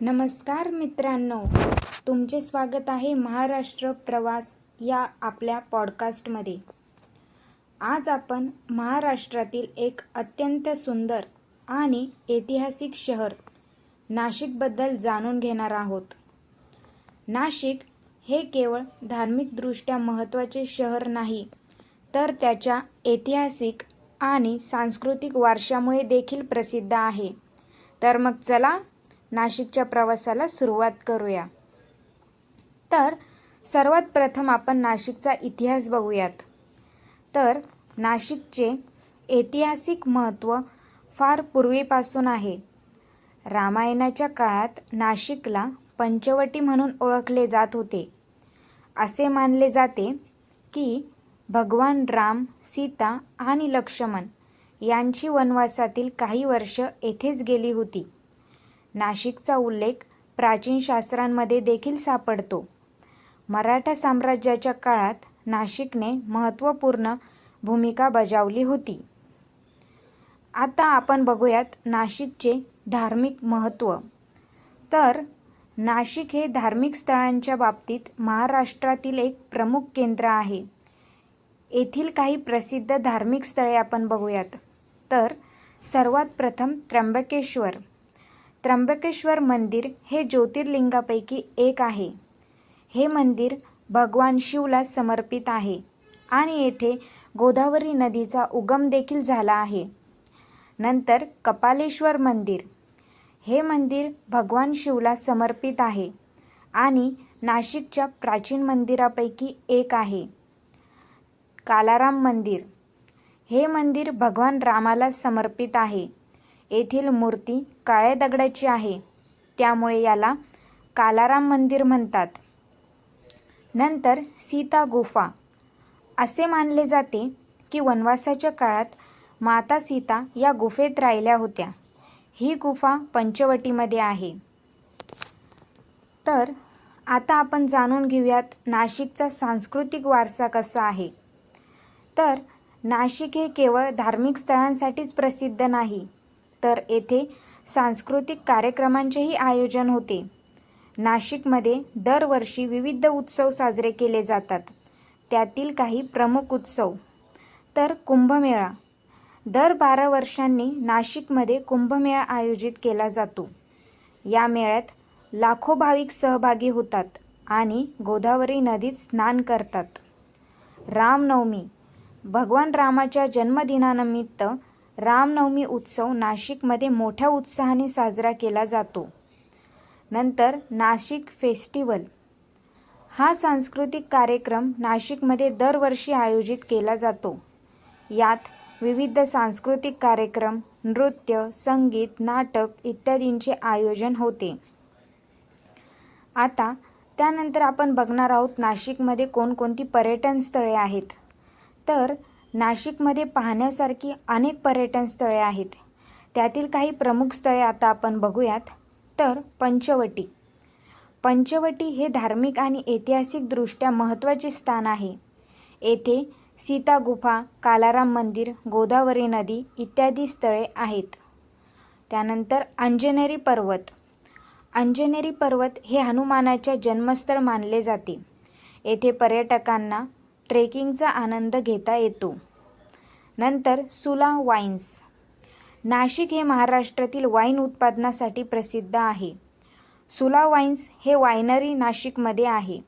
नमस्कार मित्रांनो, तुमचे स्वागत आहे महाराष्ट्र प्रवास या आपल्या पॉडकास्टमध्ये. आज आपण महाराष्ट्रातील एक अत्यंत सुंदर आणि ऐतिहासिक शहर नाशिकबद्दल जाणून घेणार आहोत. नाशिक हे केवळ धार्मिकदृष्ट्या महत्त्वाचे शहर नाही, तर त्याच्या ऐतिहासिक आणि सांस्कृतिक वारशामुळे देखील प्रसिद्ध आहे. तर मग चला नाशिकच्या प्रवासाला सुरुवात करूया. तर सर्वात प्रथम आपण नाशिकचा इतिहास बघूयात. तर नाशिकचे ऐतिहासिक महत्त्व फार पूर्वीपासून आहे. रामायणाच्या काळात नाशिकला पंचवटी म्हणून ओळखले जात होते. असे मानले जाते की भगवान राम, सीता आणि लक्ष्मण यांची वनवासातील काही वर्ष येथेच गेली होती. नाशिकचा उल्लेख प्राचीन शास्त्रांमध्ये देखील सापडतो. मराठा साम्राज्याच्या काळात नाशिकने महत्त्वपूर्ण भूमिका बजावली होती. आता आपण बघूयात नाशिकचे धार्मिक महत्त्व. तर नाशिक हे धार्मिक स्थळांच्या बाबतीत महाराष्ट्रातील एक प्रमुख केंद्र आहे. येथील काही प्रसिद्ध धार्मिक स्थळे आपण बघूयात. तर सर्वात प्रथम त्र्यंबकेश्वर मंदिर हे ज्योतिर्लिंगापैकी एक आहे. हे मंदिर भगवान शिवला समर्पित आहे आणि येथे गोदावरी नदीचा उगम देखील झाला आहे. नंतर कपालेश्वर मंदिर. हे मंदिर भगवान शिवला समर्पित आहे आणि नाशिकच्या प्राचीन मंदिरापैकी एक आहे. कालाराम मंदिर. हे मंदिर भगवान रामाला समर्पित आहे. येथील मूर्ती काळ्या दगडाची आहे, त्यामुळे याला कालाराम मंदिर म्हणतात. नंतर सीता गुफा. असे मानले जाते की वनवासाच्या काळात माता सीता या गुफेत राहिल्या होत्या. ही गुफा पंचवटीमध्ये आहे. तर आता आपण जाणून घेऊयात नाशिकचा सांस्कृतिक वारसा कसा आहे. तर नाशिक हे केवळ धार्मिक स्थळांसाठीच प्रसिद्ध नाही, तर येथे सांस्कृतिक कार्यक्रमांचेही आयोजन होते. नाशिकमध्ये दरवर्षी विविध उत्सव साजरे केले जातात. त्यातील काही प्रमुख उत्सव. तर कुंभमेळा. दर 12 वर्षांनी नाशिकमध्ये कुंभमेळा आयोजित केला जातो. या मेळ्यात लाखो भाविक सहभागी होतात आणि गोदावरी नदीत स्नान करतात. रामनवमी. भगवान रामाच्या जन्मदिनानिमित्त रामनवमी उत्सव नाशिकमध्ये मोठ्या उत्साहाने साजरा केला जातो. नंतर नाशिक फेस्टिवल. हा सांस्कृतिक कार्यक्रम नाशिकमध्ये दरवर्षी आयोजित केला जातो. यात विविध सांस्कृतिक कार्यक्रम, नृत्य, संगीत, नाटक इत्यादींचे आयोजन होते. आता त्यानंतर आपण बघणार आहोत नाशिकमध्ये कोणकोणती पर्यटन स्थळे आहेत. तर नाशिकमध्ये पाहण्यासारखी अनेक पर्यटन स्थळे आहेत. त्यातील काही प्रमुख स्थळे आता आपण बघूयात. तर पंचवटी. पंचवटी हे धार्मिक आणि ऐतिहासिकदृष्ट्या महत्त्वाचे स्थान आहे. येथे सीता गुफा, कालाराम मंदिर, गोदावरी नदी इत्यादी स्थळे आहेत. त्यानंतर अंजनेरी पर्वत. अंजनेरी पर्वत हे हनुमानाच्या जन्मस्थळ मानले जाते. येथे पर्यटकांना ट्रेकिंगचा आनंद घेता येतो. नंतर सुला वाईन्स. नाशिक हे महाराष्ट्रातील वाईन उत्पादनासाठी प्रसिद्ध आहे. सुला वाईन्स हे वायनरी नाशिकमध्ये आहे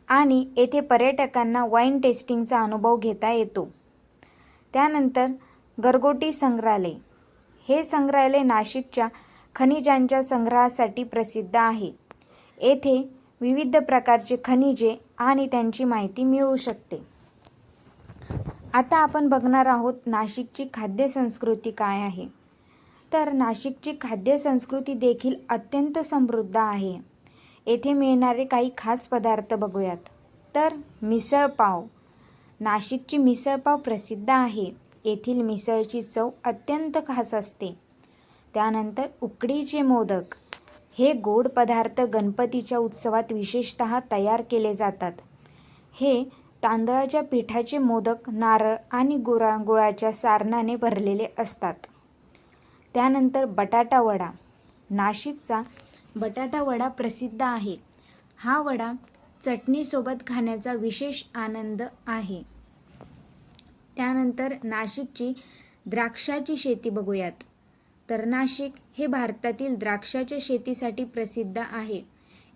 आणि येथे पर्यटकांना वाईन टेस्टिंगचा अनुभव घेता येतो. त्यानंतर गरगोटी संग्रहालय. हे संग्रहालय नाशिकच्या खनिजांच्या संग्रहासाठी प्रसिद्ध आहे. येथे विविध प्रकारचे खनिजे आणि त्यांची माहिती मिळू शकते. आता आपण बघणार आहोत नाशिकची खाद्यसंस्कृती काय आहे. तर नाशिकची खाद्यसंस्कृती देखील अत्यंत समृद्ध आहे. येथे मिळणारे काही खास पदार्थ बघूयात. तर मिसळपाव. नाशिकची मिसळपाव प्रसिद्ध आहे. येथील मिसळची चव अत्यंत खास असते. त्यानंतर उकडीचे मोदक. हे गोड पदार्थ गणपतीच्या उत्सवात विशेषतः तयार केले जातात. हे तांदळाच्या पिठाचे मोदक नारळ आणि गुळाच्या सारणाने भरलेले असतात. त्यानंतर बटाटा वडा. नाशिकचा बटाटा वडा प्रसिद्ध आहे. हा वडा चटणीसोबत खाण्याचा विशेष आनंद आहे. त्यानंतर नाशिकची द्राक्षाची शेती बघूयात. तर नाशिक हे भारतातील द्राक्षाच्या शेतीसाठी प्रसिद्ध आहे.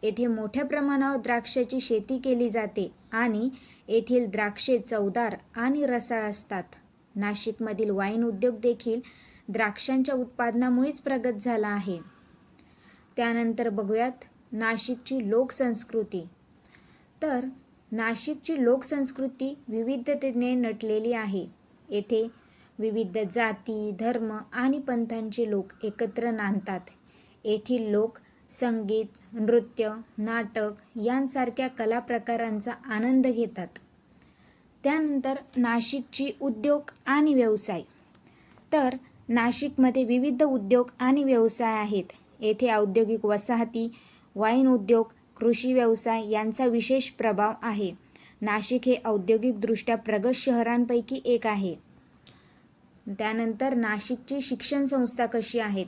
येथे मोठ्या प्रमाणावर द्राक्षाची शेती केली जाते आणि येथील द्राक्षे चवदार आणि रसाळ असतात. नाशिकमधील वाईन उद्योग देखील द्राक्षांच्या उत्पादनामुळेच प्रगत झाला आहे. त्यानंतर बघूयात नाशिकची लोकसंस्कृती. तर नाशिकची लोकसंस्कृती विविधतेने नटलेली आहे. येथे विविध जाती, धर्म आणि पंथांचे लोक एकत्र नांदतात. येथील लोक संगीत, नृत्य, नाटक यांसारख्या कला प्रकारांचा आनंद घेतात. त्यानंतर नाशिकची उद्योग आणि व्यवसाय. तर नाशिकमध्ये विविध उद्योग आणि व्यवसाय आहेत. येथे औद्योगिक वसाहती, वाईन उद्योग, कृषी व्यवसाय यांचा विशेष प्रभाव आहे. नाशिक हे औद्योगिकदृष्ट्या प्रगत शहरांपैकी एक आहे. त्यानंतर नाशिकची शिक्षण संस्था कशी आहेत.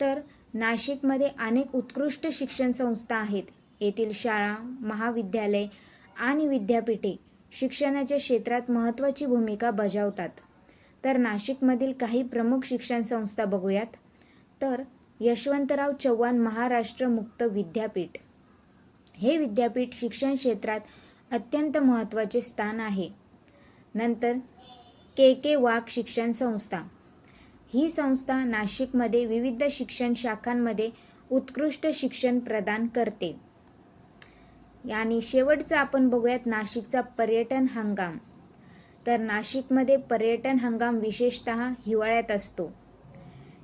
तर नाशिकमध्ये अनेक उत्कृष्ट शिक्षण संस्था आहेत. येथील शाळा, महाविद्यालय आणि विद्यापीठे शिक्षणाच्या क्षेत्रात महत्त्वाची भूमिका बजावतात. तर नाशिकमधील काही प्रमुख शिक्षण संस्था बघूयात. तर यशवंतराव चव्हाण महाराष्ट्र मुक्त विद्यापीठ. हे विद्यापीठ शिक्षण क्षेत्रात अत्यंत महत्त्वाचे स्थान आहे. नंतर के वाघ शिक्षण संस्था. ही संस्था नाशिकमध्ये विविध शिक्षण शाखांमध्ये उत्कृष्ट शिक्षण प्रदान करते. आणि शेवटचं आपण बघूयात नाशिकचा पर्यटन हंगाम. तर नाशिकमध्ये पर्यटन हंगाम विशेषतः हिवाळ्यात असतो.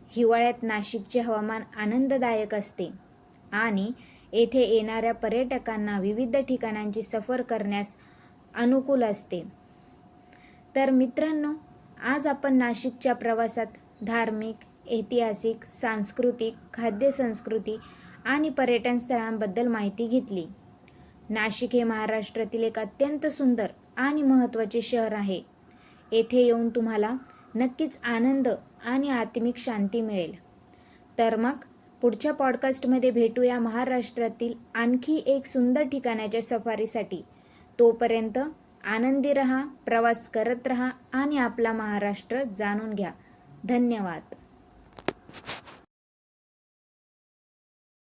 हिवाळ्यात नाशिकचे हवामान आनंददायक असते आणि येथे येणाऱ्या पर्यटकांना विविध ठिकाणांची सफर करण्यास अनुकूल असते. तर मित्रांनो, आज आपण नाशिकच्या प्रवासात धार्मिक, ऐतिहासिक, सांस्कृतिक, खाद्यसंस्कृती आणि पर्यटन स्थळांबद्दल माहिती घेतली. नाशिक हे महाराष्ट्रातील एक अत्यंत सुंदर आणि महत्त्वाचे शहर आहे. येथे येऊन तुम्हाला नक्कीच आनंद आणि आत्मिक शांती मिळेल. तर मग पुढच्या पॉडकास्टमध्ये भेटूया महाराष्ट्रातील आणखी एक सुंदर ठिकाणाच्या सफारीसाठी. तोपर्यंत आनंदी रहा, प्रवास करत रहा आणि आपला महाराष्ट्र जाणून घ्या. धन्यवाद.